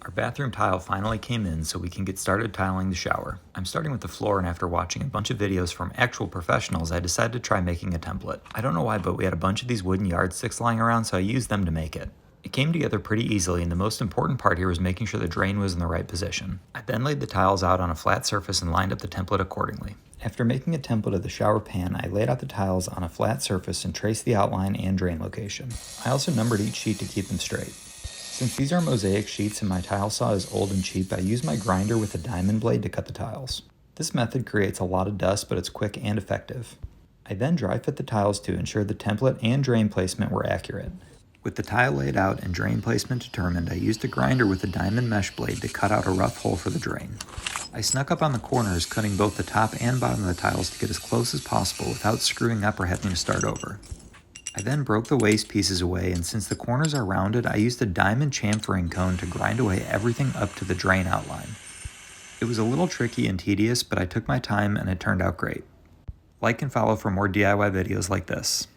Our bathroom tile finally came in so we can get started tiling the shower. I'm starting with the floor, and after watching a bunch of videos from actual professionals, I decided to try making a template. I don't know why, but we had a bunch of these wooden yardsticks lying around, so I used them to make it. It came together pretty easily, and the most important part here was making sure the drain was in the right position. I then laid the tiles out on a flat surface and lined up the template accordingly. After making a template of the shower pan, I laid out the tiles on a flat surface and traced the outline and drain location. I also numbered each sheet to keep them straight. Since these are mosaic sheets and my tile saw is old and cheap, I use my grinder with a diamond blade to cut the tiles. This method creates a lot of dust, but it's quick and effective. I then dry fit the tiles to ensure the template and drain placement were accurate. With the tile laid out and drain placement determined, I used a grinder with a diamond mesh blade to cut out a rough hole for the drain. I snuck up on the corners, cutting both the top and bottom of the tiles to get as close as possible without screwing up or having to start over. I then broke the waste pieces away, and since the corners are rounded, I used a diamond chamfering cone to grind away everything up to the drain outline. It was a little tricky and tedious, but I took my time and it turned out great. Like and follow for more DIY videos like this.